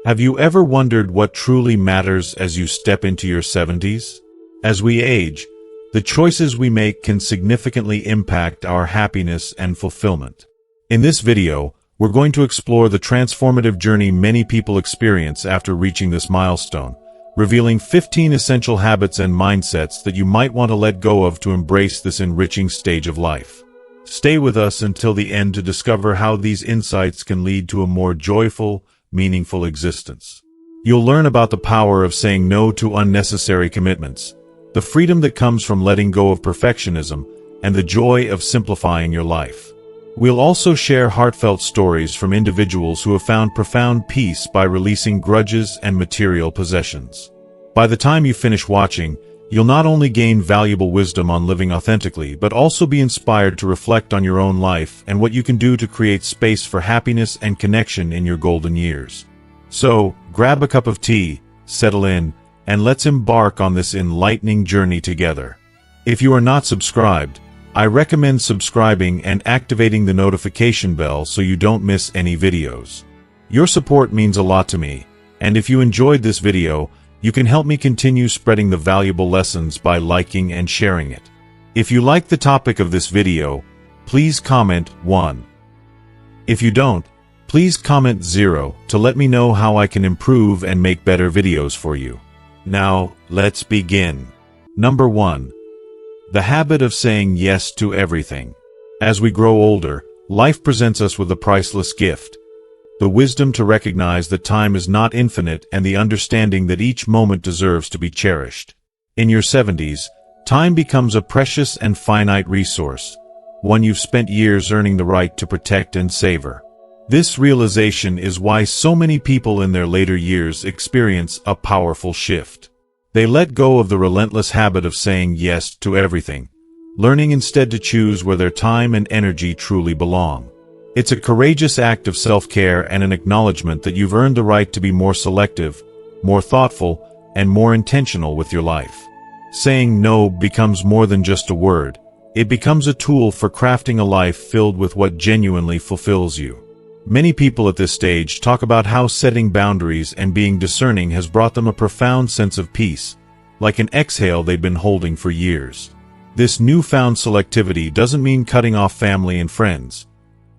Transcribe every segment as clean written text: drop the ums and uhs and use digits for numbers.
Have you ever wondered what truly matters as you step into your 70s? As we age, the choices we make can significantly impact our happiness and fulfillment. In this video, we're going to explore the transformative journey many people experience after reaching this milestone, revealing 15 essential habits and mindsets that you might want to let go of to embrace this enriching stage of life. Stay with us until the end to discover how these insights can lead to a more joyful, meaningful existence. You'll learn about the power of saying no to unnecessary commitments, the freedom that comes from letting go of perfectionism, and the joy of simplifying your life. We'll also share heartfelt stories from individuals who have found profound peace by releasing grudges and material possessions. By the time you finish watching, you'll not only gain valuable wisdom on living authentically, but also be inspired to reflect on your own life and what you can do to create space for happiness and connection in your golden years. So, grab a cup of tea, settle in, and let's embark on this enlightening journey together. If you are not subscribed, I recommend subscribing and activating the notification bell so you don't miss any videos. Your support means a lot to me, and if you enjoyed this video, you can help me continue spreading the valuable lessons by liking and sharing it. If you like the topic of this video, please comment 1. If you don't, please comment 0 to let me know how I can improve and make better videos for you. Now, let's begin. Number 1. The habit of saying yes to everything. As we grow older, life presents us with a priceless gift: the wisdom to recognize that time is not infinite and the understanding that each moment deserves to be cherished. In your 70s, time becomes a precious and finite resource, one you've spent years earning the right to protect and savor. This realization is why so many people in their later years experience a powerful shift. They let go of the relentless habit of saying yes to everything, learning instead to choose where their time and energy truly belong. It's a courageous act of self-care and an acknowledgement that you've earned the right to be more selective, more thoughtful, and more intentional with your life. Saying no becomes more than just a word. It becomes a tool for crafting a life filled with what genuinely fulfills you. Many people at this stage talk about how setting boundaries and being discerning has brought them a profound sense of peace, like an exhale they'd been holding for years. This newfound selectivity doesn't mean cutting off family and friends.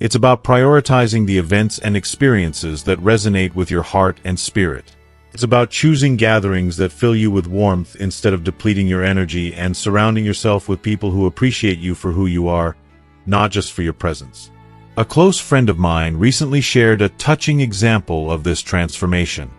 It's about prioritizing the events and experiences that resonate with your heart and spirit. It's about choosing gatherings that fill you with warmth instead of depleting your energy, and surrounding yourself with people who appreciate you for who you are, not just for your presence. A close friend of mine recently shared a touching example of this transformation.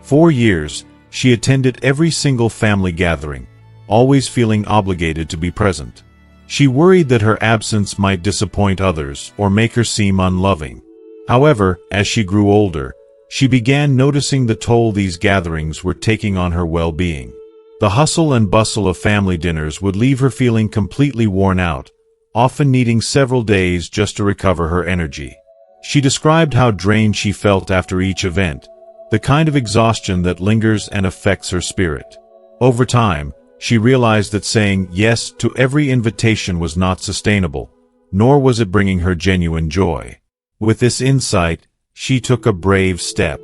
For years, she attended every single family gathering, always feeling obligated to be present. She worried that her absence might disappoint others or make her seem unloving. However, as she grew older, she began noticing the toll these gatherings were taking on her well-being. The hustle and bustle of family dinners would leave her feeling completely worn out, often needing several days just to recover her energy. She described how drained she felt after each event, the kind of exhaustion that lingers and affects her spirit. Over time, she realized that saying yes to every invitation was not sustainable, nor was it bringing her genuine joy. With this insight, she took a brave step.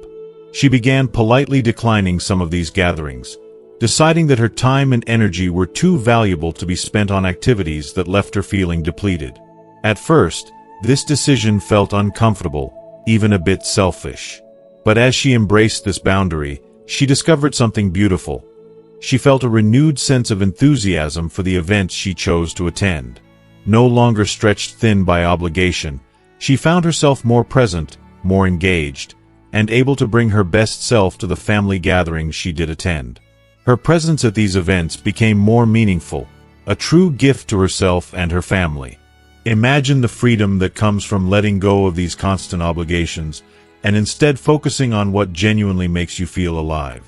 She began politely declining some of these gatherings, deciding that her time and energy were too valuable to be spent on activities that left her feeling depleted. At first, this decision felt uncomfortable, even a bit selfish. But as she embraced this boundary, she discovered something beautiful. She felt a renewed sense of enthusiasm for the events she chose to attend. No longer stretched thin by obligation, she found herself more present, more engaged, and able to bring her best self to the family gatherings she did attend. Her presence at these events became more meaningful, a true gift to herself and her family. Imagine the freedom that comes from letting go of these constant obligations and instead focusing on what genuinely makes you feel alive.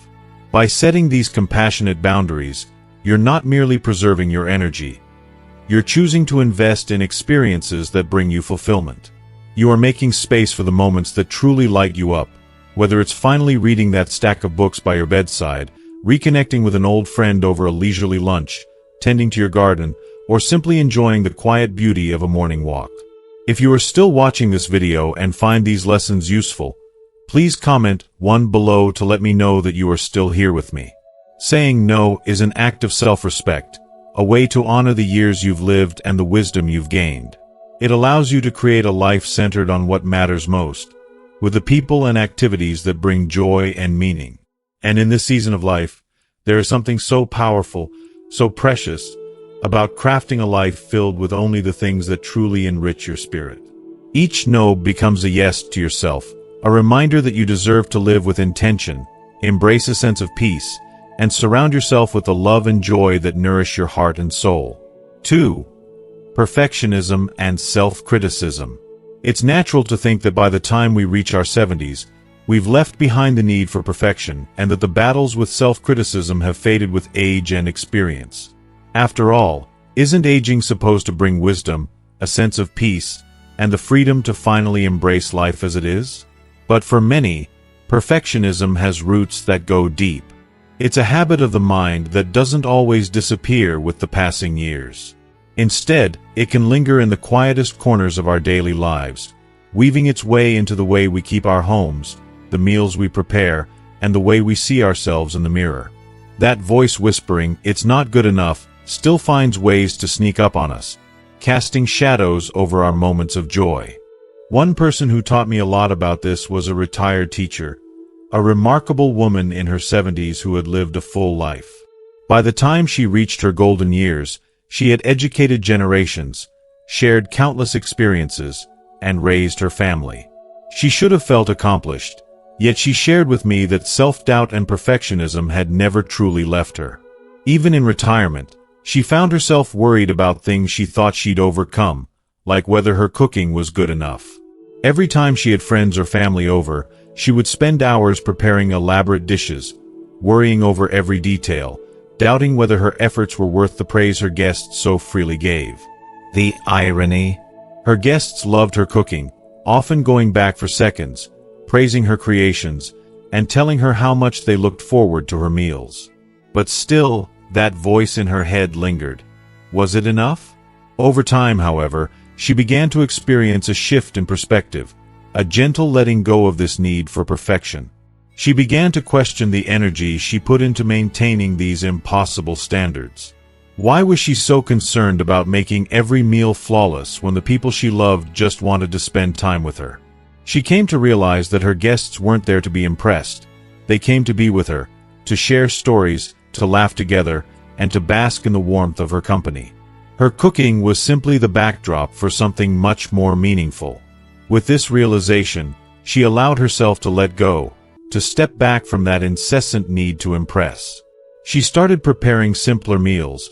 By setting these compassionate boundaries, you're not merely preserving your energy. You're choosing to invest in experiences that bring you fulfillment. You are making space for the moments that truly light you up, whether it's finally reading that stack of books by your bedside, reconnecting with an old friend over a leisurely lunch, tending to your garden, or simply enjoying the quiet beauty of a morning walk. If you are still watching this video and find these lessons useful, Please comment one below to let me know that you are still here with me. Saying no is an act of self-respect, a way to honor the years you've lived and the wisdom you've gained. It allows you to create a life centered on what matters most, with the people and activities that bring joy and meaning. And in this season of life, there is something so powerful, so precious, about crafting a life filled with only the things that truly enrich your spirit. Each no becomes a yes to yourself, a reminder that you deserve to live with intention, embrace a sense of peace, and surround yourself with the love and joy that nourish your heart and soul. 2. Perfectionism and self-criticism. It's natural to think that by the time we reach our 70s, we've left behind the need for perfection and that the battles with self-criticism have faded with age and experience. After all, isn't aging supposed to bring wisdom, a sense of peace, and the freedom to finally embrace life as it is? But for many, perfectionism has roots that go deep. It's a habit of the mind that doesn't always disappear with the passing years. Instead, it can linger in the quietest corners of our daily lives, weaving its way into the way we keep our homes, the meals we prepare, and the way we see ourselves in the mirror. That voice whispering, "It's not good enough," still finds ways to sneak up on us, casting shadows over our moments of joy. One person who taught me a lot about this was a retired teacher, a remarkable woman in her 70s who had lived a full life. By the time she reached her golden years, she had educated generations, shared countless experiences, and raised her family. She should have felt accomplished, yet she shared with me that self-doubt and perfectionism had never truly left her. Even in retirement, she found herself worried about things she thought she'd overcome, like whether her cooking was good enough. Every time she had friends or family over, she would spend hours preparing elaborate dishes, worrying over every detail, doubting whether her efforts were worth the praise her guests so freely gave. The irony. Her guests loved her cooking, often going back for seconds, praising her creations, and telling her how much they looked forward to her meals. But still, that voice in her head lingered. Was it enough? Over time, however, she began to experience a shift in perspective, a gentle letting go of this need for perfection. She began to question the energy she put into maintaining these impossible standards. Why was she so concerned about making every meal flawless when the people she loved just wanted to spend time with her? She came to realize that her guests weren't there to be impressed. They came to be with her, to share stories, to laugh together, and to bask in the warmth of her company. Her cooking was simply the backdrop for something much more meaningful. With this realization, she allowed herself to let go, to step back from that incessant need to impress. She started preparing simpler meals,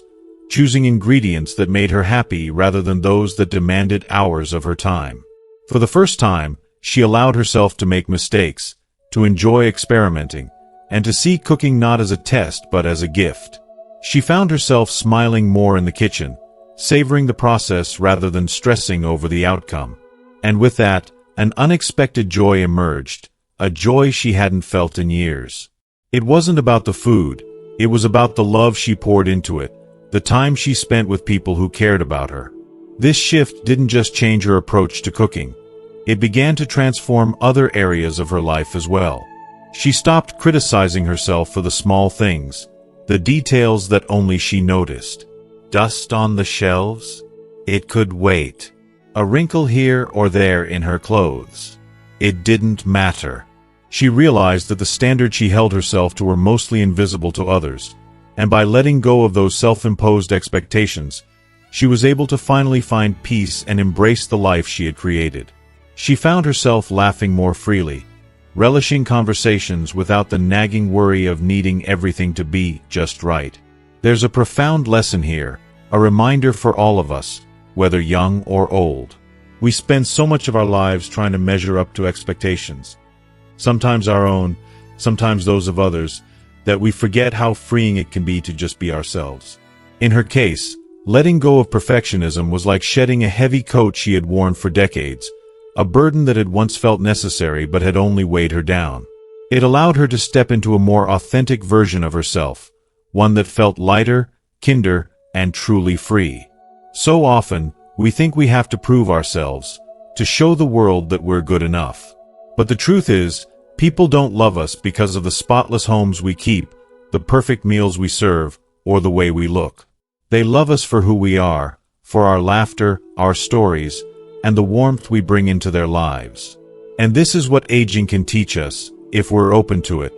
choosing ingredients that made her happy rather than those that demanded hours of her time. For the first time, she allowed herself to make mistakes, to enjoy experimenting, and to see cooking not as a test but as a gift. She found herself smiling more in the kitchen, savoring the process rather than stressing over the outcome. And with that, an unexpected joy emerged, a joy she hadn't felt in years. It wasn't about the food, it was about the love she poured into it, the time she spent with people who cared about her. This shift didn't just change her approach to cooking, it began to transform other areas of her life as well. She stopped criticizing herself for the small things, the details that only she noticed. Dust on the shelves? It could wait. A wrinkle here or there in her clothes? It didn't matter. She realized that the standards she held herself to were mostly invisible to others, and by letting go of those self-imposed expectations, she was able to finally find peace and embrace the life she had created. She found herself laughing more freely, relishing conversations without the nagging worry of needing everything to be just right. There's a profound lesson here, a reminder for all of us, whether young or old. We spend so much of our lives trying to measure up to expectations, sometimes our own, sometimes those of others, that we forget how freeing it can be to just be ourselves. In her case, letting go of perfectionism was like shedding a heavy coat she had worn for decades, a burden that had once felt necessary but had only weighed her down. It allowed her to step into a more authentic version of herself, one that felt lighter, kinder, and truly free. So often, we think we have to prove ourselves, to show the world that we're good enough. But the truth is, People don't love us because of the spotless homes we keep, the perfect meals we serve, or the way we look. They love us for who we are, for our laughter, our stories, and the warmth we bring into their lives. And this is what aging can teach us, if we're open to it,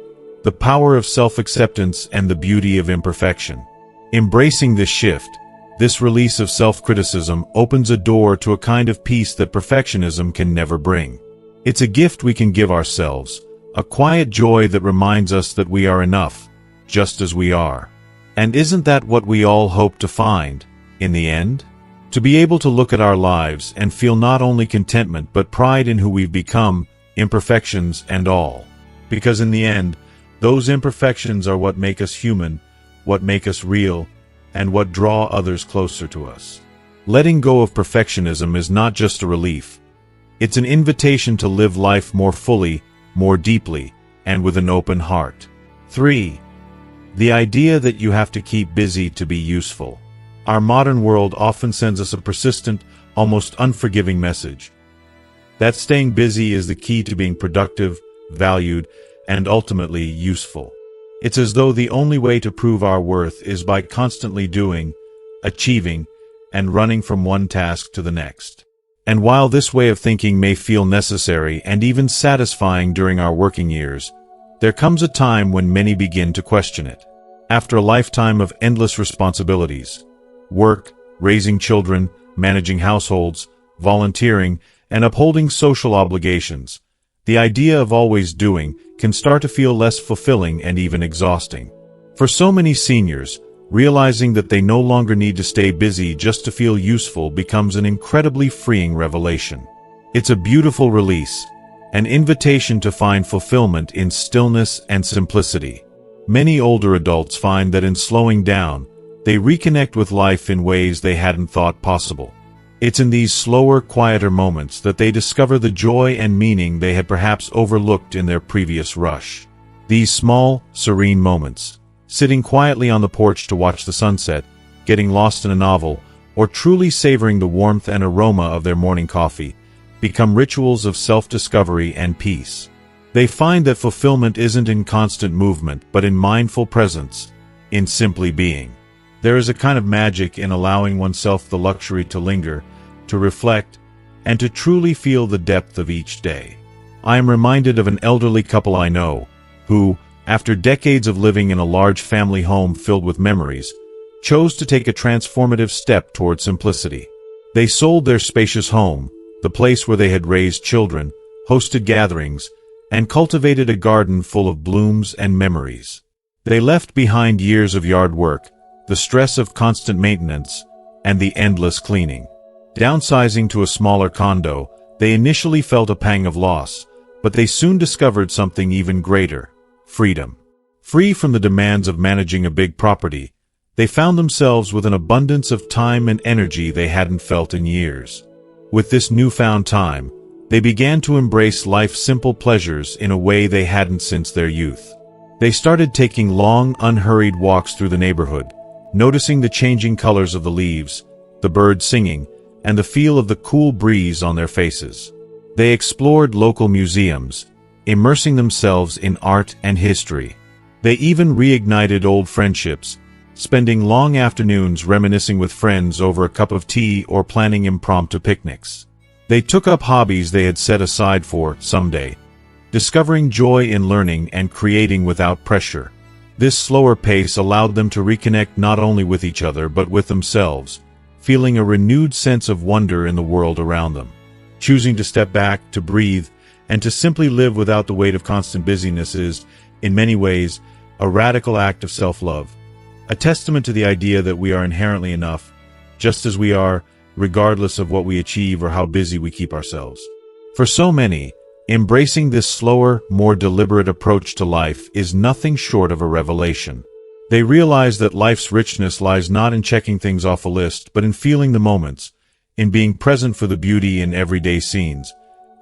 the power of self-acceptance and the beauty of imperfection. Embracing this shift, this release of self-criticism opens a door to a kind of peace that perfectionism can never bring. It's a gift we can give ourselves, a quiet joy that reminds us that we are enough, just as we are. And isn't that what we all hope to find, in the end? To be able to look at our lives and feel not only contentment but pride in who we've become, imperfections and all. Because in the end, those imperfections are what make us human, what make us real, and what draw others closer to us. Letting go of perfectionism is not just a relief. It's an invitation to live life more fully, more deeply, and with an open heart. 3. The idea that you have to keep busy to be useful. Our modern world often sends us a persistent, almost unforgiving message. That staying busy is the key to being productive, valued, and ultimately useful. It's as though the only way to prove our worth is by constantly doing, achieving, and running from one task to the next. And while this way of thinking may feel necessary and even satisfying during our working years, there comes a time when many begin to question it. After a lifetime of endless responsibilities, work, raising children, managing households, volunteering, and upholding social obligations, the idea of always doing can start to feel less fulfilling and even exhausting. For so many seniors, realizing that they no longer need to stay busy just to feel useful becomes an incredibly freeing revelation. It's a beautiful release, an invitation to find fulfillment in stillness and simplicity. Many older adults find that in slowing down, they reconnect with life in ways they hadn't thought possible. It's in these slower, quieter moments that they discover the joy and meaning they had perhaps overlooked in their previous rush. These small, serene moments, sitting quietly on the porch to watch the sunset, getting lost in a novel, or truly savoring the warmth and aroma of their morning coffee, become rituals of self-discovery and peace. They find that fulfillment isn't in constant movement but in mindful presence, in simply being. There is a kind of magic in allowing oneself the luxury to linger, to reflect, and to truly feel the depth of each day. I am reminded of an elderly couple I know, who, after decades of living in a large family home filled with memories, chose to take a transformative step toward simplicity. They sold their spacious home, the place where they had raised children, hosted gatherings, and cultivated a garden full of blooms and memories. They left behind years of yard work, the stress of constant maintenance, and the endless cleaning. Downsizing to a smaller condo, they initially felt a pang of loss, but they soon discovered something even greater: freedom. Free from the demands of managing a big property, they found themselves with an abundance of time and energy they hadn't felt in years. With this newfound time, they began to embrace life's simple pleasures in a way they hadn't since their youth. They started taking long, unhurried walks through the neighborhood, noticing the changing colors of the leaves, the birds singing, and the feel of the cool breeze on their faces. They explored local museums, immersing themselves in art and history. They even reignited old friendships, spending long afternoons reminiscing with friends over a cup of tea or planning impromptu picnics. They took up hobbies they had set aside for someday, discovering joy in learning and creating without pressure. This slower pace allowed them to reconnect not only with each other but with themselves, feeling a renewed sense of wonder in the world around them. Choosing to step back, to breathe, and to simply live without the weight of constant busyness is, in many ways, a radical act of self-love, a testament to the idea that we are inherently enough, just as we are, regardless of what we achieve or how busy we keep ourselves. For so many, embracing this slower, more deliberate approach to life is nothing short of a revelation. They realize that life's richness lies not in checking things off a list, but in feeling the moments, in being present for the beauty in everyday scenes,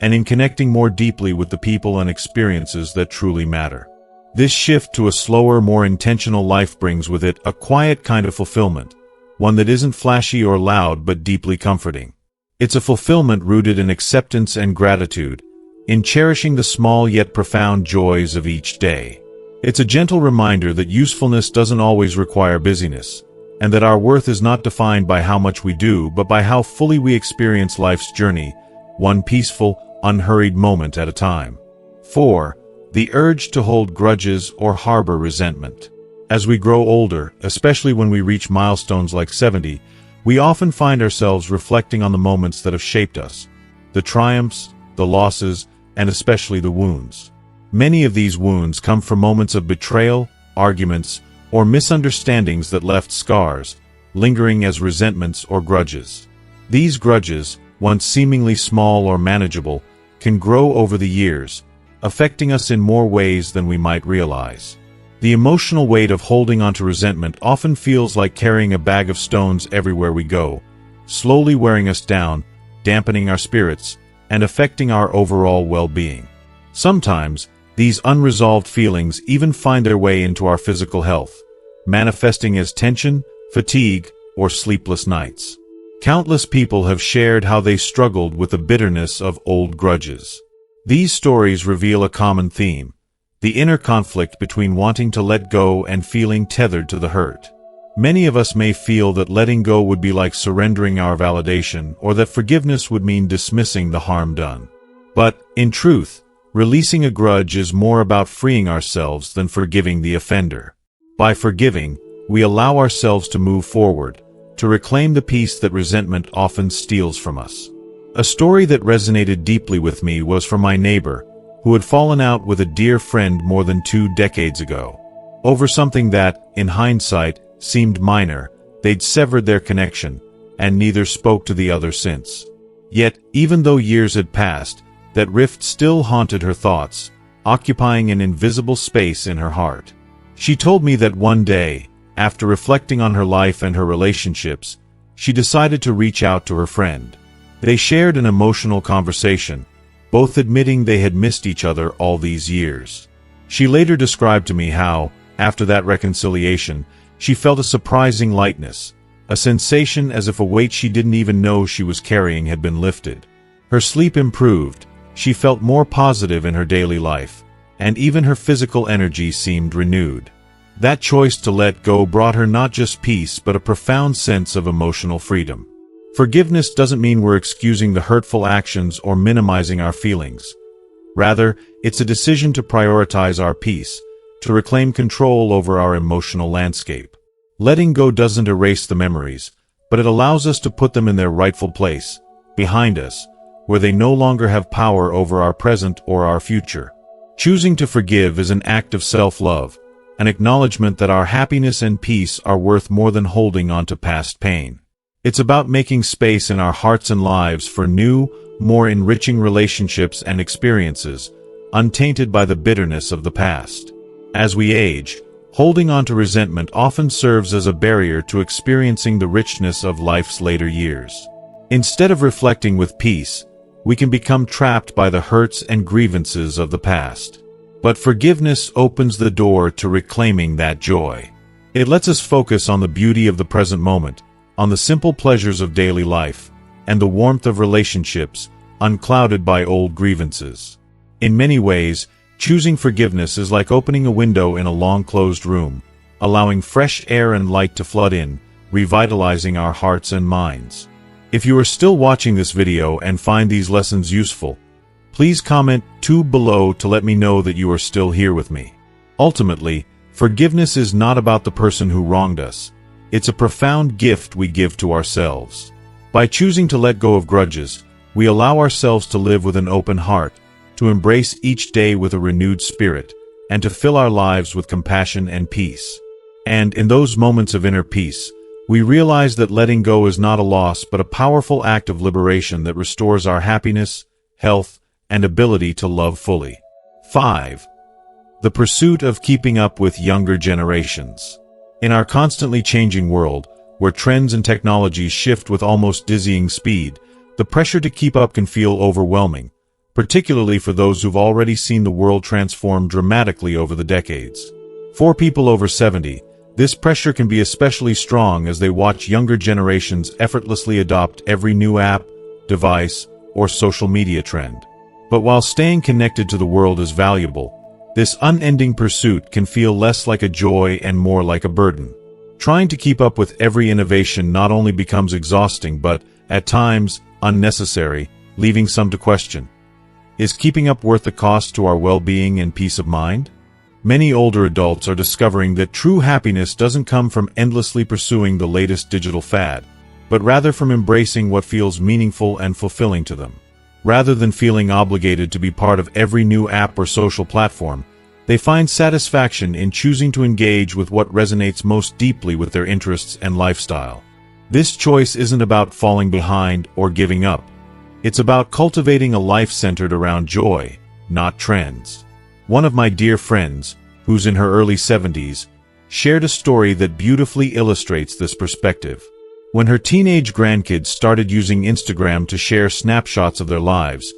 and in connecting more deeply with the people and experiences that truly matter. This shift to a slower, more intentional life brings with it a quiet kind of fulfillment, one that isn't flashy or loud but deeply comforting. It's a fulfillment rooted in acceptance and gratitude, in cherishing the small yet profound joys of each day. It's a gentle reminder that usefulness doesn't always require busyness, and that our worth is not defined by how much we do, but by how fully we experience life's journey, one peaceful, unhurried moment at a time. 4. The urge to hold grudges or harbor resentment. As we grow older, especially when we reach milestones like 70, we often find ourselves reflecting on the moments that have shaped us, the triumphs, the losses, and especially the wounds. Many of these wounds come from moments of betrayal, arguments, or misunderstandings that left scars, lingering as resentments or grudges. These grudges, once seemingly small or manageable, can grow over the years, affecting us in more ways than we might realize. The emotional weight of holding onto resentment often feels like carrying a bag of stones everywhere we go, slowly wearing us down, dampening our spirits, and affecting our overall well-being. Sometimes, these unresolved feelings even find their way into our physical health, manifesting as tension, fatigue, or sleepless nights. Countless people have shared how they struggled with the bitterness of old grudges. These stories reveal a common theme: the inner conflict between wanting to let go and feeling tethered to the hurt. Many of us may feel that letting go would be like surrendering our validation, or that forgiveness would mean dismissing the harm done. But, in truth, releasing a grudge is more about freeing ourselves than forgiving the offender. By forgiving, we allow ourselves to move forward, to reclaim the peace that resentment often steals from us. A story that resonated deeply with me was from my neighbor, who had fallen out with a dear friend more than 2 decades ago. Over something that, in hindsight, seemed minor, they'd severed their connection, and neither spoke to the other since. Yet, even though years had passed, that rift still haunted her thoughts, occupying an invisible space in her heart. She told me that one day, after reflecting on her life and her relationships, she decided to reach out to her friend. They shared an emotional conversation, both admitting they had missed each other all these years. She later described to me how, after that reconciliation, she felt a surprising lightness, a sensation as if a weight she didn't even know she was carrying had been lifted. Her sleep improved, she felt more positive in her daily life, and even her physical energy seemed renewed. That choice to let go brought her not just peace but a profound sense of emotional freedom. Forgiveness doesn't mean we're excusing the hurtful actions or minimizing our feelings. Rather, it's a decision to prioritize our peace, to reclaim control over our emotional landscape. Letting go doesn't erase the memories, but it allows us to put them in their rightful place, behind us, where they no longer have power over our present or our future. Choosing to forgive is an act of self-love, an acknowledgement that our happiness and peace are worth more than holding on to past pain. It's about making space in our hearts and lives for new, more enriching relationships and experiences, untainted by the bitterness of the past. As we age, holding on to resentment often serves as a barrier to experiencing the richness of life's later years. Instead of reflecting with peace, we can become trapped by the hurts and grievances of the past. But forgiveness opens the door to reclaiming that joy. It lets us focus on the beauty of the present moment, on the simple pleasures of daily life, and the warmth of relationships, unclouded by old grievances. In many ways, choosing forgiveness is like opening a window in a long-closed room, allowing fresh air and light to flood in, revitalizing our hearts and minds. If you are still watching this video and find these lessons useful, please comment 2 below to let me know that you are still here with me. Ultimately, forgiveness is not about the person who wronged us. It's a profound gift we give to ourselves. By choosing to let go of grudges, we allow ourselves to live with an open heart, to embrace each day with a renewed spirit, and to fill our lives with compassion and peace. And in those moments of inner peace, we realize that letting go is not a loss but a powerful act of liberation that restores our happiness, health, and ability to love fully. 5. The pursuit of keeping up with younger generations. In our constantly changing world, where trends and technologies shift with almost dizzying speed, the pressure to keep up can feel overwhelming, particularly for those who've already seen the world transform dramatically over the decades. For people over 70, this pressure can be especially strong as they watch younger generations effortlessly adopt every new app, device, or social media trend. But while staying connected to the world is valuable, this unending pursuit can feel less like a joy and more like a burden. Trying to keep up with every innovation not only becomes exhausting but, at times, unnecessary, leaving some to question. Is keeping up worth the cost to our well-being and peace of mind? Many older adults are discovering that true happiness doesn't come from endlessly pursuing the latest digital fad, but rather from embracing what feels meaningful and fulfilling to them. Rather than feeling obligated to be part of every new app or social platform, they find satisfaction in choosing to engage with what resonates most deeply with their interests and lifestyle. This choice isn't about falling behind or giving up. It's about cultivating a life centered around joy, not trends. One of my dear friends, who's in her early 70s, shared a story that beautifully illustrates this perspective. When her teenage grandkids started using Instagram to share snapshots of their lives,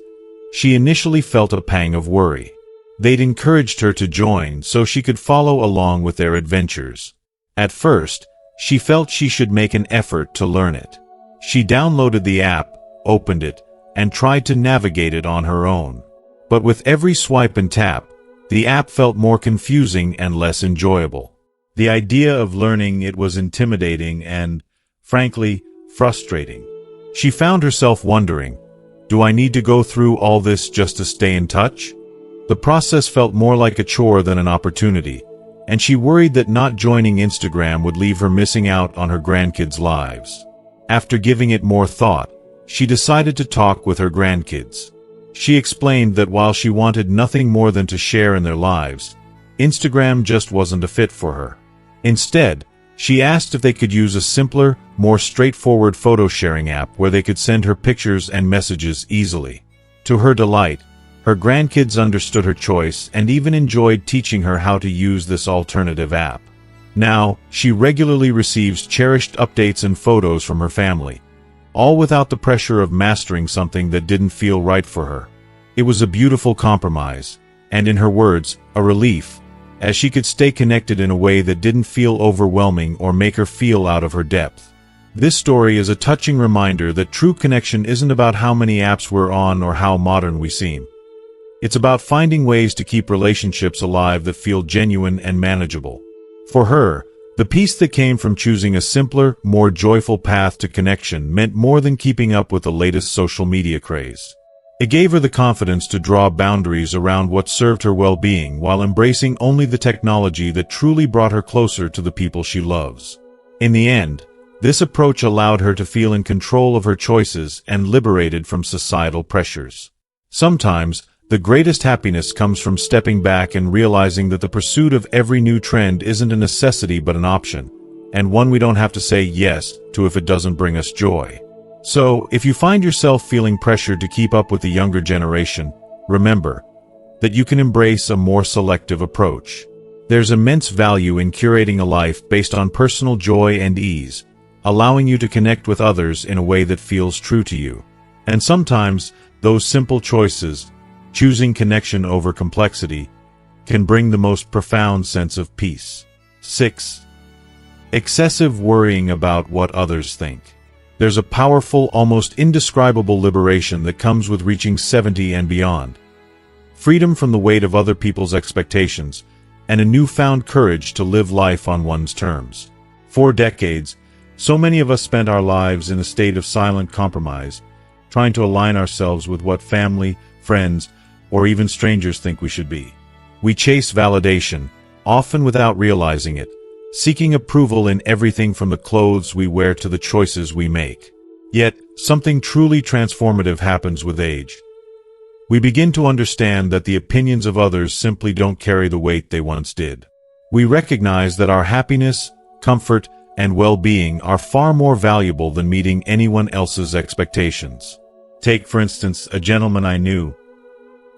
she initially felt a pang of worry. They'd encouraged her to join so she could follow along with their adventures. At first, she felt she should make an effort to learn it. She downloaded the app, opened it, and tried to navigate it on her own. But with every swipe and tap, the app felt more confusing and less enjoyable. The idea of learning it was intimidating and, frankly, frustrating. She found herself wondering, do I need to go through all this just to stay in touch? The process felt more like a chore than an opportunity, and she worried that not joining Instagram would leave her missing out on her grandkids' lives. After giving it more thought, she decided to talk with her grandkids. She explained that while she wanted nothing more than to share in their lives, Instagram just wasn't a fit for her. Instead, she asked if they could use a simpler, more straightforward photo-sharing app where they could send her pictures and messages easily. To her delight, her grandkids understood her choice and even enjoyed teaching her how to use this alternative app. Now, she regularly receives cherished updates and photos from her family, all without the pressure of mastering something that didn't feel right for her. It was a beautiful compromise, and in her words, a relief, as she could stay connected in a way that didn't feel overwhelming or make her feel out of her depth. This story is a touching reminder that true connection isn't about how many apps we're on or how modern we seem. It's about finding ways to keep relationships alive that feel genuine and manageable. For her, the peace that came from choosing a simpler, more joyful path to connection meant more than keeping up with the latest social media craze. It gave her the confidence to draw boundaries around what served her well-being while embracing only the technology that truly brought her closer to the people she loves. In the end, this approach allowed her to feel in control of her choices and liberated from societal pressures. Sometimes, the greatest happiness comes from stepping back and realizing that the pursuit of every new trend isn't a necessity but an option, and one we don't have to say yes to if it doesn't bring us joy. So, if you find yourself feeling pressured to keep up with the younger generation, remember that you can embrace a more selective approach. There's immense value in curating a life based on personal joy and ease, allowing you to connect with others in a way that feels true to you. And sometimes, those simple choices, choosing connection over complexity, can bring the most profound sense of peace. 6. Excessive worrying about what others think. There's a powerful, almost indescribable liberation that comes with reaching 70 and beyond. Freedom from the weight of other people's expectations, and a newfound courage to live life on one's terms. For decades, so many of us spent our lives in a state of silent compromise, trying to align ourselves with what family, friends, or even strangers think we should be. We chase validation, often without realizing it, seeking approval in everything from the clothes we wear to the choices we make. Yet, something truly transformative happens with age. We begin to understand that the opinions of others simply don't carry the weight they once did. We recognize that our happiness, comfort, and well-being are far more valuable than meeting anyone else's expectations. Take, for instance, a gentleman I knew,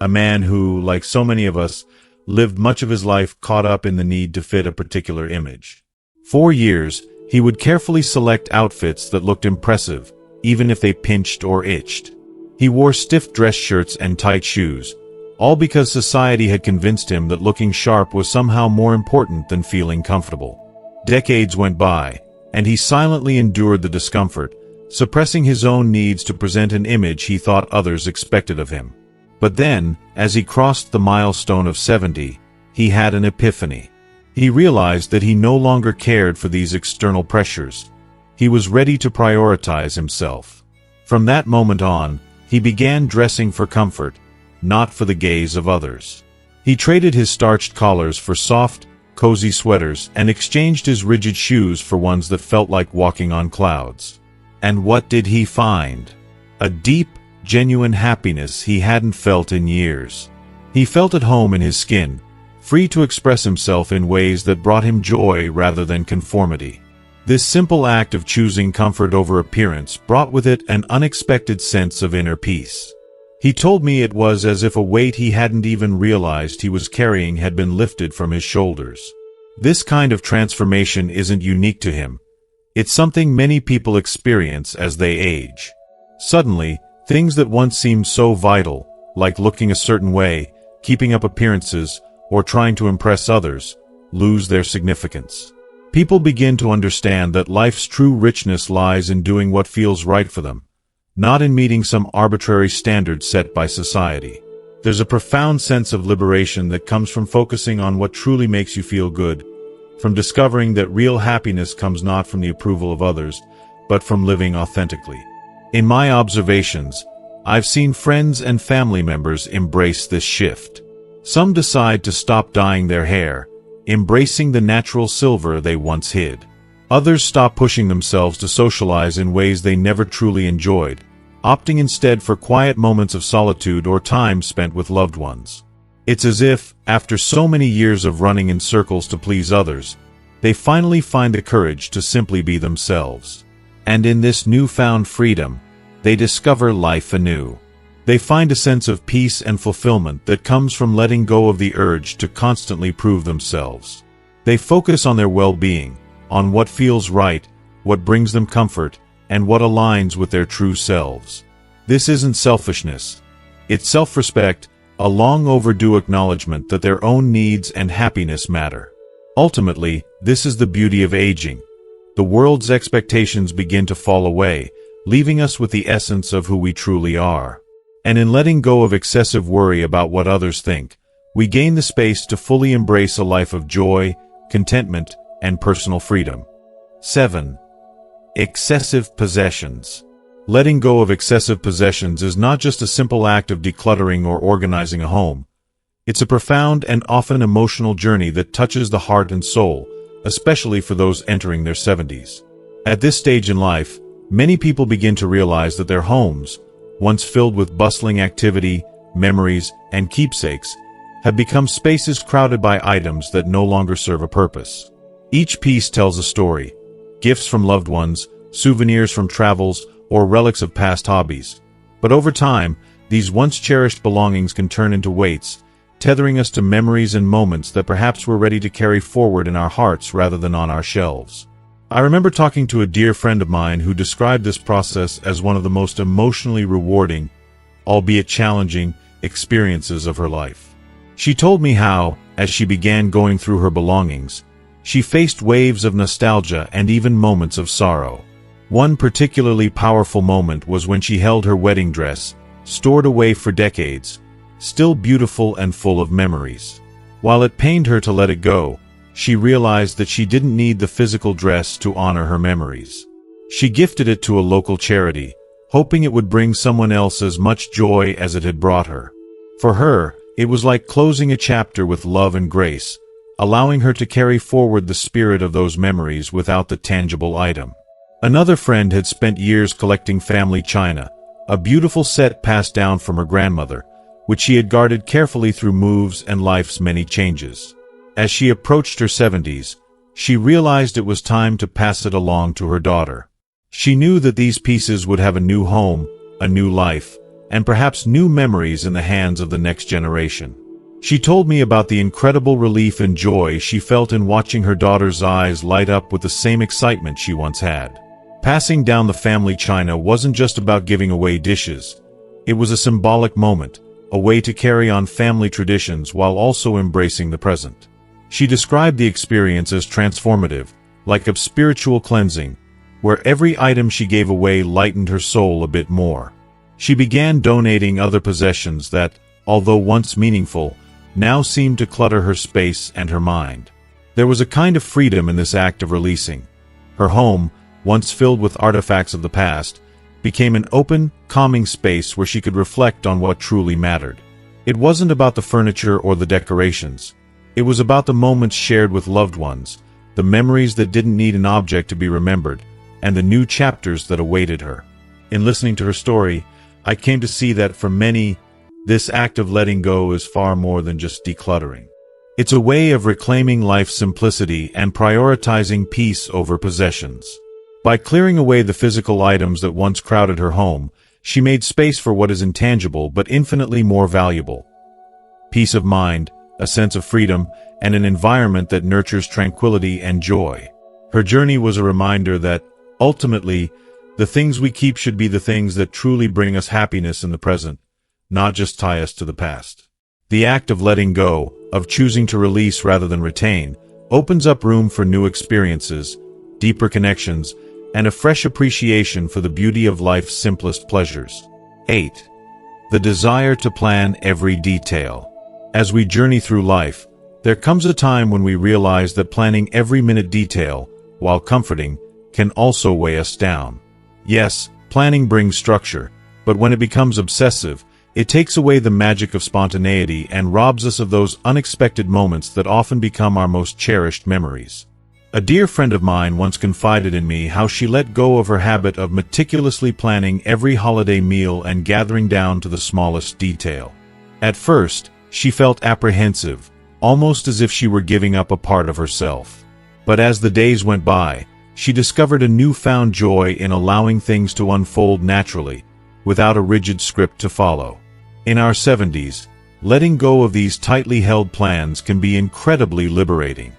a man who, like so many of us, lived much of his life caught up in the need to fit a particular image. For years, he would carefully select outfits that looked impressive, even if they pinched or itched. He wore stiff dress shirts and tight shoes, all because society had convinced him that looking sharp was somehow more important than feeling comfortable. Decades went by, and he silently endured the discomfort, suppressing his own needs to present an image he thought others expected of him. But then, as he crossed the milestone of 70, he had an epiphany. He realized that he no longer cared for these external pressures. He was ready to prioritize himself. From that moment on, he began dressing for comfort, not for the gaze of others. He traded his starched collars for soft, cozy sweaters and exchanged his rigid shoes for ones that felt like walking on clouds. And what did he find? A deep, genuine happiness he hadn't felt in years. He felt at home in his skin, free to express himself in ways that brought him joy rather than conformity. This simple act of choosing comfort over appearance brought with it an unexpected sense of inner peace. He told me it was as if a weight he hadn't even realized he was carrying had been lifted from his shoulders. This kind of transformation isn't unique to him. It's something many people experience as they age. Suddenly, things that once seemed so vital, like looking a certain way, keeping up appearances, or trying to impress others, lose their significance. People begin to understand that life's true richness lies in doing what feels right for them, not in meeting some arbitrary standard set by society. There's a profound sense of liberation that comes from focusing on what truly makes you feel good, from discovering that real happiness comes not from the approval of others, but from living authentically. In my observations, I've seen friends and family members embrace this shift. Some decide to stop dyeing their hair, embracing the natural silver they once hid. Others stop pushing themselves to socialize in ways they never truly enjoyed, opting instead for quiet moments of solitude or time spent with loved ones. It's as if, after so many years of running in circles to please others, they finally find the courage to simply be themselves. And in this newfound freedom, they discover life anew. They find a sense of peace and fulfillment that comes from letting go of the urge to constantly prove themselves. They focus on their well-being, on what feels right, what brings them comfort, and what aligns with their true selves. This isn't selfishness. It's self-respect, a long overdue acknowledgement that their own needs and happiness matter. Ultimately, this is the beauty of aging. The world's expectations begin to fall away, leaving us with the essence of who we truly are. And in letting go of excessive worry about what others think, we gain the space to fully embrace a life of joy, contentment, and personal freedom. 7. Excessive possessions. Letting go of excessive possessions is not just a simple act of decluttering or organizing a home. It's a profound and often emotional journey that touches the heart and soul, especially for those entering their 70s. At this stage in life, many people begin to realize that their homes, once filled with bustling activity, memories, and keepsakes, have become spaces crowded by items that no longer serve a purpose. Each piece tells a story: gifts from loved ones, souvenirs from travels, or relics of past hobbies. But over time, these once cherished belongings can turn into weights, tethering us to memories and moments that perhaps we're ready to carry forward in our hearts rather than on our shelves. I remember talking to a dear friend of mine who described this process as one of the most emotionally rewarding, albeit challenging, experiences of her life. She told me how, as she began going through her belongings, she faced waves of nostalgia and even moments of sorrow. One particularly powerful moment was when she held her wedding dress, stored away for decades, still beautiful and full of memories. While it pained her to let it go, she realized that she didn't need the physical dress to honor her memories. She gifted it to a local charity, hoping it would bring someone else as much joy as it had brought her. For her, it was like closing a chapter with love and grace, allowing her to carry forward the spirit of those memories without the tangible item. Another friend had spent years collecting family china, a beautiful set passed down from her grandmother, which she had guarded carefully through moves and life's many changes. As she approached her 70s, she realized it was time to pass it along to her daughter. She knew that these pieces would have a new home, a new life, and perhaps new memories in the hands of the next generation. She told me about the incredible relief and joy she felt in watching her daughter's eyes light up with the same excitement she once had. Passing down the family china wasn't just about giving away dishes. It was a symbolic moment, a way to carry on family traditions while also embracing the present. She described the experience as transformative, like a spiritual cleansing, where every item she gave away lightened her soul a bit more. She began donating other possessions that, although once meaningful, now seemed to clutter her space and her mind. There was a kind of freedom in this act of releasing. Her home, once filled with artifacts of the past, became an open, calming space where she could reflect on what truly mattered. It wasn't about the furniture or the decorations. It was about the moments shared with loved ones, the memories that didn't need an object to be remembered, and the new chapters that awaited her. In listening to her story, I came to see that for many, this act of letting go is far more than just decluttering. It's a way of reclaiming life's simplicity and prioritizing peace over possessions. By clearing away the physical items that once crowded her home, she made space for what is intangible but infinitely more valuable. Peace of mind, a sense of freedom, and an environment that nurtures tranquility and joy. Her journey was a reminder that, ultimately, the things we keep should be the things that truly bring us happiness in the present, not just tie us to the past. The act of letting go, of choosing to release rather than retain, opens up room for new experiences, deeper connections, and a fresh appreciation for the beauty of life's simplest pleasures. 8. The desire to plan every detail. As we journey through life, there comes a time when we realize that planning every minute detail, while comforting, can also weigh us down. Yes, planning brings structure, but when it becomes obsessive, it takes away the magic of spontaneity and robs us of those unexpected moments that often become our most cherished memories. A dear friend of mine once confided in me how she let go of her habit of meticulously planning every holiday meal and gathering down to the smallest detail. At first, she felt apprehensive, almost as if she were giving up a part of herself. But as the days went by, she discovered a newfound joy in allowing things to unfold naturally, without a rigid script to follow. In our 70s, letting go of these tightly held plans can be incredibly liberating.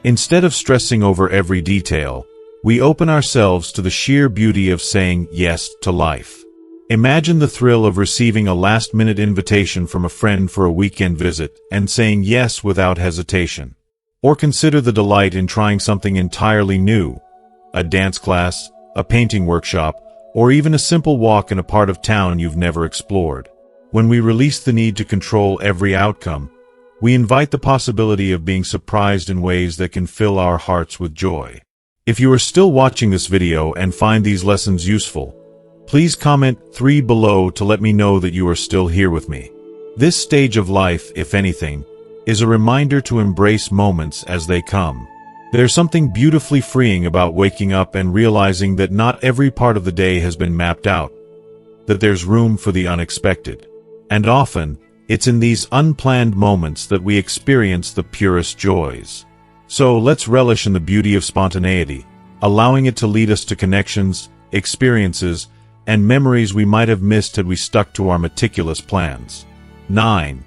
Instead of stressing over every detail, we open ourselves to the sheer beauty of saying yes to life. Imagine the thrill of receiving a last-minute invitation from a friend for a weekend visit and saying yes without hesitation. Or consider the delight in trying something entirely new, a dance class, a painting workshop, or even a simple walk in a part of town you've never explored. When we release the need to control every outcome, we invite the possibility of being surprised in ways that can fill our hearts with joy. If you are still watching this video and find these lessons useful, please comment 3 below to let me know that you are still here with me. This stage of life, if anything, is a reminder to embrace moments as they come. There's something beautifully freeing about waking up and realizing that not every part of the day has been mapped out, that there's room for the unexpected. And often, it's in these unplanned moments that we experience the purest joys. So let's relish in the beauty of spontaneity, allowing it to lead us to connections, experiences, and memories we might have missed had we stuck to our meticulous plans. 9.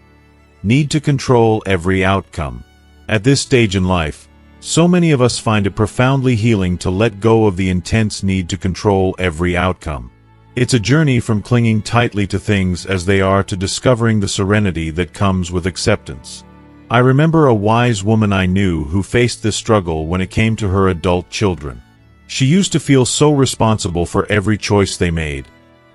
Need to control every outcome. At this stage in life, so many of us find it profoundly healing to let go of the intense need to control every outcome. It's a journey from clinging tightly to things as they are to discovering the serenity that comes with acceptance. I remember a wise woman I knew who faced this struggle when it came to her adult children. She used to feel so responsible for every choice they made,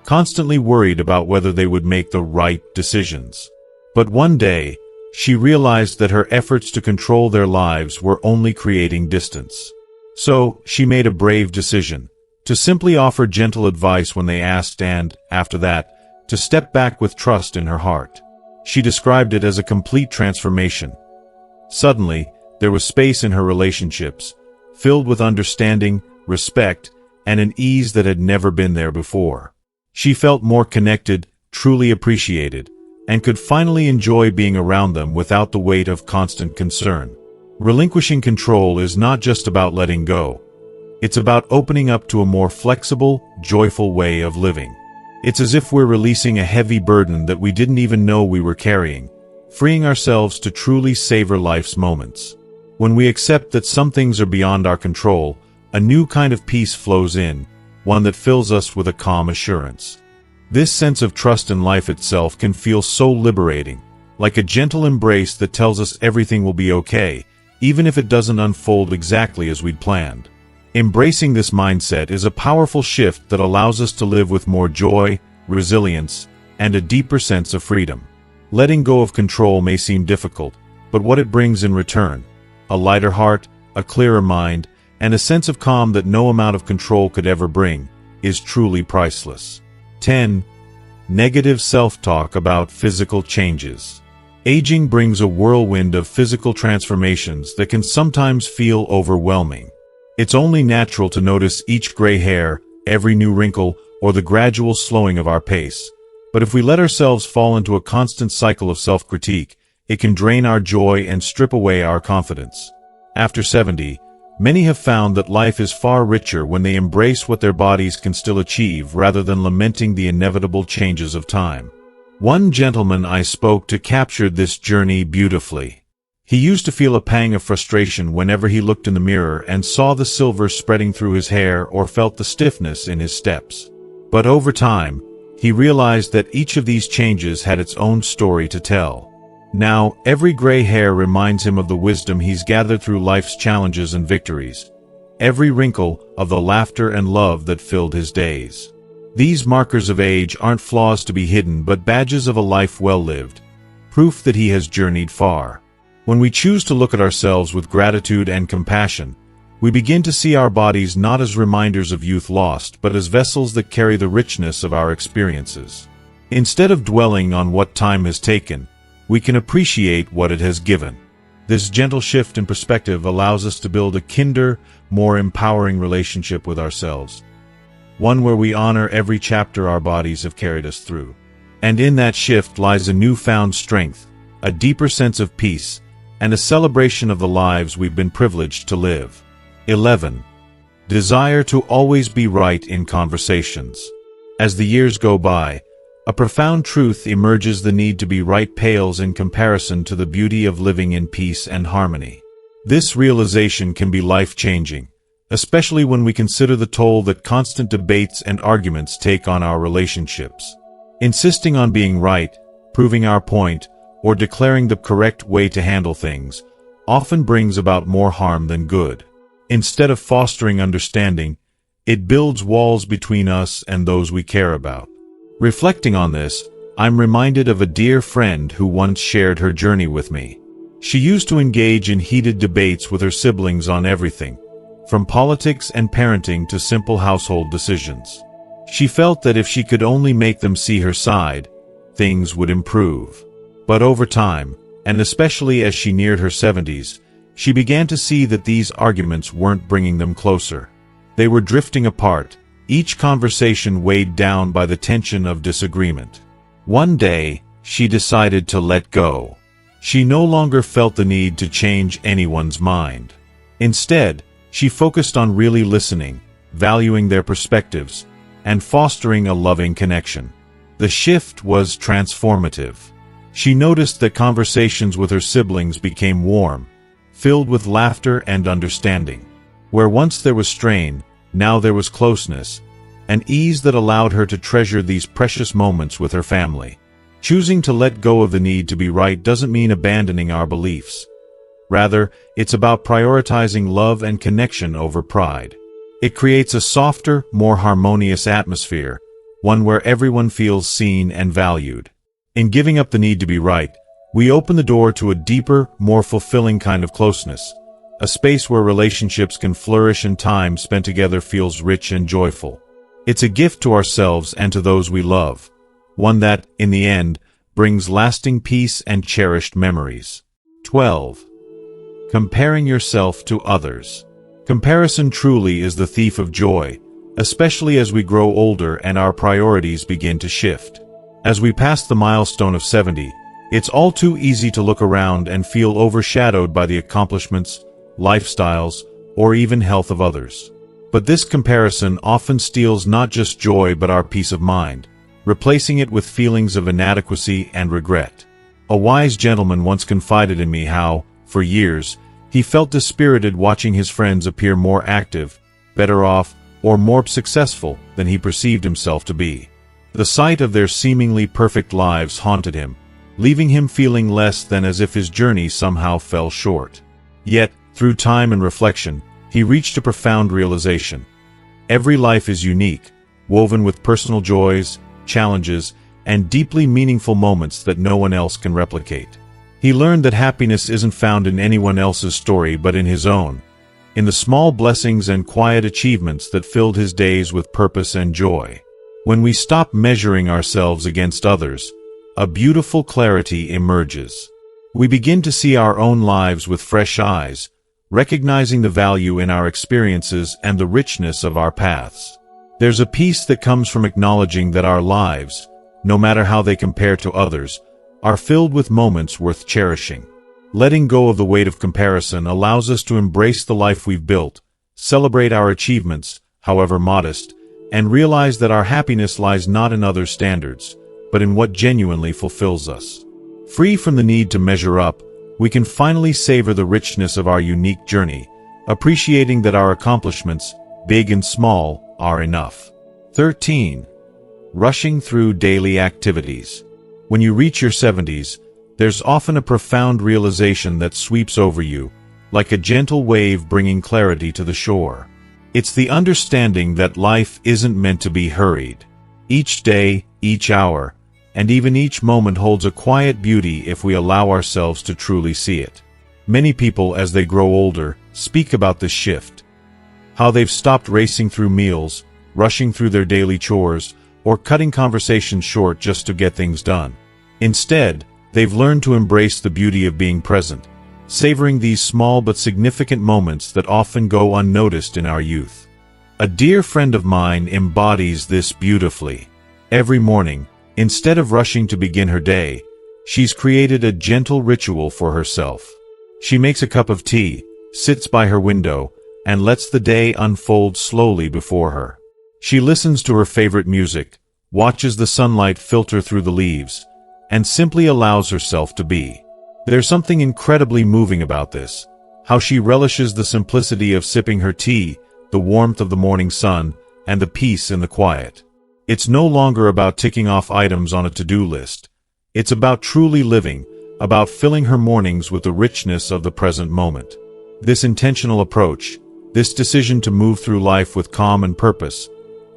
constantly worried about whether they would make the right decisions. But one day, she realized that her efforts to control their lives were only creating distance. So, she made a brave decision, to simply offer gentle advice when they asked and, after that, to step back with trust in her heart. She described it as a complete transformation. Suddenly, there was space in her relationships, filled with understanding, respect, and an ease that had never been there before. She felt more connected, truly appreciated, and could finally enjoy being around them without the weight of constant concern. Relinquishing control is not just about letting go. It's about opening up to a more flexible, joyful way of living. It's as if we're releasing a heavy burden that we didn't even know we were carrying, freeing ourselves to truly savor life's moments. When we accept that some things are beyond our control, a new kind of peace flows in, one that fills us with a calm assurance. This sense of trust in life itself can feel so liberating, like a gentle embrace that tells us everything will be okay, even if it doesn't unfold exactly as we'd planned. Embracing this mindset is a powerful shift that allows us to live with more joy, resilience, and a deeper sense of freedom. Letting go of control may seem difficult, but what it brings in return, a lighter heart, a clearer mind, and a sense of calm that no amount of control could ever bring, is truly priceless. 10. Negative self-talk about physical changes. Aging brings a whirlwind of physical transformations that can sometimes feel overwhelming. It's only natural to notice each gray hair, every new wrinkle, or the gradual slowing of our pace. But if we let ourselves fall into a constant cycle of self-critique, it can drain our joy and strip away our confidence. After 70, many have found that life is far richer when they embrace what their bodies can still achieve rather than lamenting the inevitable changes of time. One gentleman I spoke to captured this journey beautifully. He used to feel a pang of frustration whenever he looked in the mirror and saw the silver spreading through his hair or felt the stiffness in his steps. But over time, he realized that each of these changes had its own story to tell. Now, every gray hair reminds him of the wisdom he's gathered through life's challenges and victories. Every wrinkle of the laughter and love that filled his days. These markers of age aren't flaws to be hidden but badges of a life well lived, proof that he has journeyed far. When we choose to look at ourselves with gratitude and compassion, we begin to see our bodies not as reminders of youth lost but as vessels that carry the richness of our experiences. Instead of dwelling on what time has taken, we can appreciate what it has given. This gentle shift in perspective allows us to build a kinder, more empowering relationship with ourselves. One where we honor every chapter our bodies have carried us through. And in that shift lies a newfound strength, a deeper sense of peace, and a celebration of the lives we've been privileged to live. 11. Desire to always be right in conversations. As the years go by, a profound truth emerges: the need to be right pales in comparison to the beauty of living in peace and harmony. This realization can be life-changing, especially when we consider the toll that constant debates and arguments take on our relationships. Insisting on being right, proving our point, or declaring the correct way to handle things often brings about more harm than good. Instead of fostering understanding, it builds walls between us and those we care about. Reflecting on this, I'm reminded of a dear friend who once shared her journey with me. She used to engage in heated debates with her siblings on everything, from politics and parenting to simple household decisions. She felt that if she could only make them see her side, things would improve. But over time, and especially as she neared her 70s, she began to see that these arguments weren't bringing them closer. They were drifting apart, each conversation weighed down by the tension of disagreement. One day, she decided to let go. She no longer felt the need to change anyone's mind. Instead, she focused on really listening, valuing their perspectives, and fostering a loving connection. The shift was transformative. She noticed that conversations with her siblings became warm, filled with laughter and understanding. Where once there was strain, now there was closeness, an ease that allowed her to treasure these precious moments with her family. Choosing to let go of the need to be right doesn't mean abandoning our beliefs. Rather, it's about prioritizing love and connection over pride. It creates a softer, more harmonious atmosphere, one where everyone feels seen and valued. In giving up the need to be right, we open the door to a deeper, more fulfilling kind of closeness, a space where relationships can flourish and time spent together feels rich and joyful. It's a gift to ourselves and to those we love, one that, in the end, brings lasting peace and cherished memories. 12. Comparing yourself to others. Comparison truly is the thief of joy, especially as we grow older and our priorities begin to shift. As we pass the milestone of 70, it's all too easy to look around and feel overshadowed by the accomplishments, lifestyles, or even health of others. But this comparison often steals not just joy but our peace of mind, replacing it with feelings of inadequacy and regret. A wise gentleman once confided in me how, for years, he felt dispirited watching his friends appear more active, better off, or more successful than he perceived himself to be. The sight of their seemingly perfect lives haunted him, leaving him feeling less than, as if his journey somehow fell short. Yet, through time and reflection, he reached a profound realization. Every life is unique, woven with personal joys, challenges, and deeply meaningful moments that no one else can replicate. He learned that happiness isn't found in anyone else's story but in his own, in the small blessings and quiet achievements that filled his days with purpose and joy. When we stop measuring ourselves against others, a beautiful clarity emerges. We begin to see our own lives with fresh eyes, recognizing the value in our experiences and the richness of our paths. There's a peace that comes from acknowledging that our lives, no matter how they compare to others, are filled with moments worth cherishing. Letting go of the weight of comparison allows us to embrace the life we've built, celebrate our achievements, however modest, and realize that our happiness lies not in others' standards, but in what genuinely fulfills us. Free from the need to measure up, we can finally savor the richness of our unique journey, appreciating that our accomplishments, big and small, are enough. 13. Rushing through daily activities. When you reach your 70s, there's often a profound realization that sweeps over you, like a gentle wave bringing clarity to the shore. It's the understanding that life isn't meant to be hurried. Each day, each hour, and even each moment holds a quiet beauty if we allow ourselves to truly see it. Many people, as they grow older, speak about this shift. How they've stopped racing through meals, rushing through their daily chores, or cutting conversations short just to get things done. Instead, they've learned to embrace the beauty of being present, savoring these small but significant moments that often go unnoticed in our youth. A dear friend of mine embodies this beautifully. Every morning, instead of rushing to begin her day, she's created a gentle ritual for herself. She makes a cup of tea, sits by her window, and lets the day unfold slowly before her. She listens to her favorite music, watches the sunlight filter through the leaves, and simply allows herself to be. There's something incredibly moving about this, how she relishes the simplicity of sipping her tea, the warmth of the morning sun, and the peace in the quiet. It's no longer about ticking off items on a to-do list. It's about truly living, about filling her mornings with the richness of the present moment. This intentional approach, this decision to move through life with calm and purpose,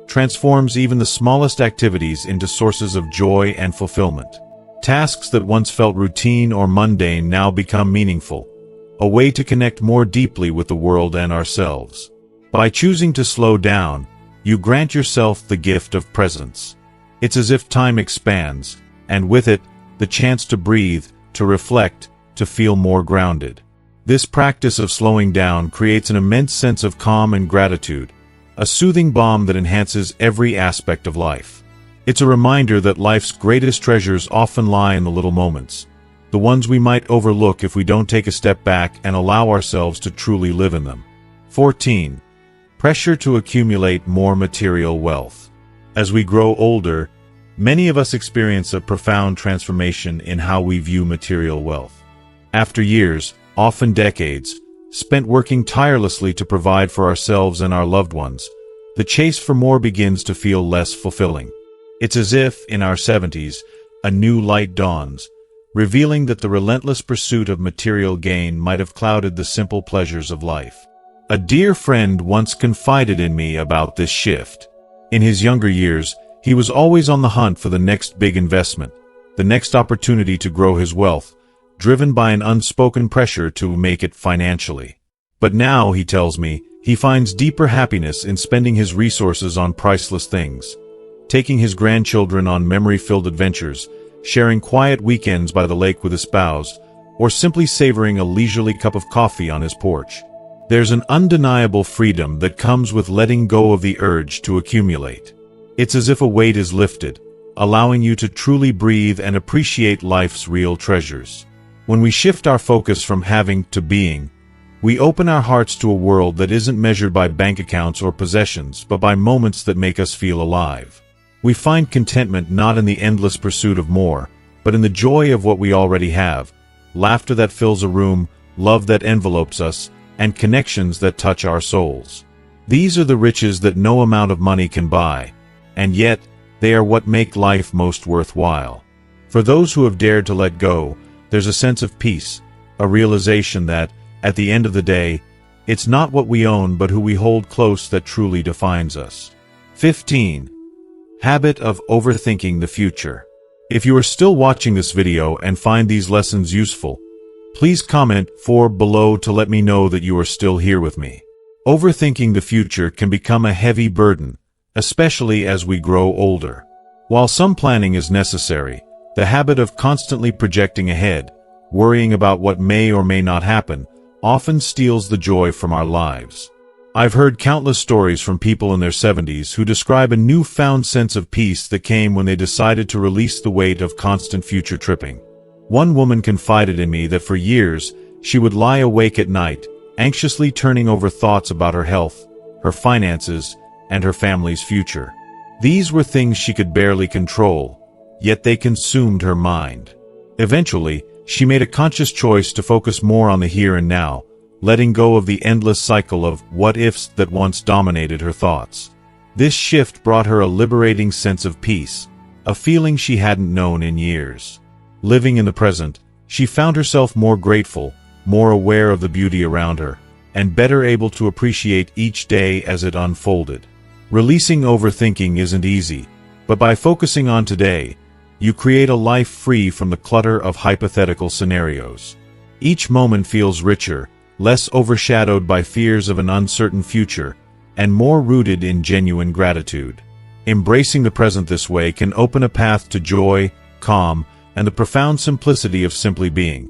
transforms even the smallest activities into sources of joy and fulfillment. Tasks that once felt routine or mundane now become meaningful, a way to connect more deeply with the world and ourselves. By choosing to slow down, you grant yourself the gift of presence. It's as if time expands, and with it, the chance to breathe, to reflect, to feel more grounded. This practice of slowing down creates an immense sense of calm and gratitude, a soothing balm that enhances every aspect of life. It's a reminder that life's greatest treasures often lie in the little moments, the ones we might overlook if we don't take a step back and allow ourselves to truly live in them. 14. Pressure to accumulate more material wealth. As we grow older, many of us experience a profound transformation in how we view material wealth. After years, often decades, spent working tirelessly to provide for ourselves and our loved ones, the chase for more begins to feel less fulfilling. It's as if, in our 70s, a new light dawns, revealing that the relentless pursuit of material gain might have clouded the simple pleasures of life. A dear friend once confided in me about this shift. In his younger years, he was always on the hunt for the next big investment, the next opportunity to grow his wealth, driven by an unspoken pressure to make it financially. But now, he tells me, he finds deeper happiness in spending his resources on priceless things, taking his grandchildren on memory-filled adventures, sharing quiet weekends by the lake with his spouse, or simply savoring a leisurely cup of coffee on his porch. There's an undeniable freedom that comes with letting go of the urge to accumulate. It's as if a weight is lifted, allowing you to truly breathe and appreciate life's real treasures. When we shift our focus from having to being, we open our hearts to a world that isn't measured by bank accounts or possessions, but by moments that make us feel alive. We find contentment not in the endless pursuit of more, but in the joy of what we already have, laughter that fills a room, love that envelopes us, and connections that touch our souls. These are the riches that no amount of money can buy, and yet, they are what make life most worthwhile. For those who have dared to let go, there's a sense of peace, a realization that, at the end of the day, it's not what we own but who we hold close that truly defines us. 15. Habit of overthinking the future. If you are still watching this video and find these lessons useful, please comment below to let me know that you are still here with me. Overthinking the future can become a heavy burden, especially as we grow older. While some planning is necessary, the habit of constantly projecting ahead, worrying about what may or may not happen, often steals the joy from our lives. I've heard countless stories from people in their 70s who describe a newfound sense of peace that came when they decided to release the weight of constant future tripping. One woman confided in me that for years, she would lie awake at night, anxiously turning over thoughts about her health, her finances, and her family's future. These were things she could barely control, yet they consumed her mind. Eventually, she made a conscious choice to focus more on the here and now, letting go of the endless cycle of what-ifs that once dominated her thoughts. This shift brought her a liberating sense of peace, a feeling she hadn't known in years. Living in the present, she found herself more grateful, more aware of the beauty around her, and better able to appreciate each day as it unfolded. Releasing overthinking isn't easy, but by focusing on today, you create a life free from the clutter of hypothetical scenarios. Each moment feels richer, less overshadowed by fears of an uncertain future, and more rooted in genuine gratitude. Embracing the present this way can open a path to joy, calm, and the profound simplicity of simply being,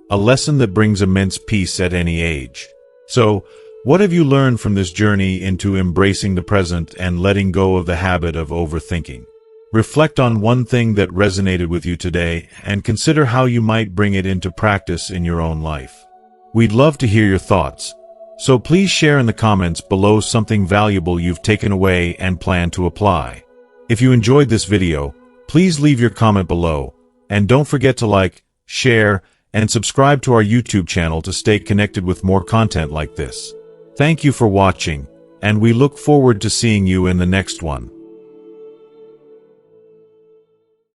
a lesson that brings immense peace at any age. So, what have you learned from this journey into embracing the present and letting go of the habit of overthinking? Reflect on one thing that resonated with you today and consider how you might bring it into practice in your own life. We'd love to hear your thoughts, so please share in the comments below something valuable you've taken away and plan to apply. If you enjoyed this video, please leave your comment below, and don't forget to like, share, and subscribe to our YouTube channel to stay connected with more content like this. Thank you for watching, and we look forward to seeing you in the next one.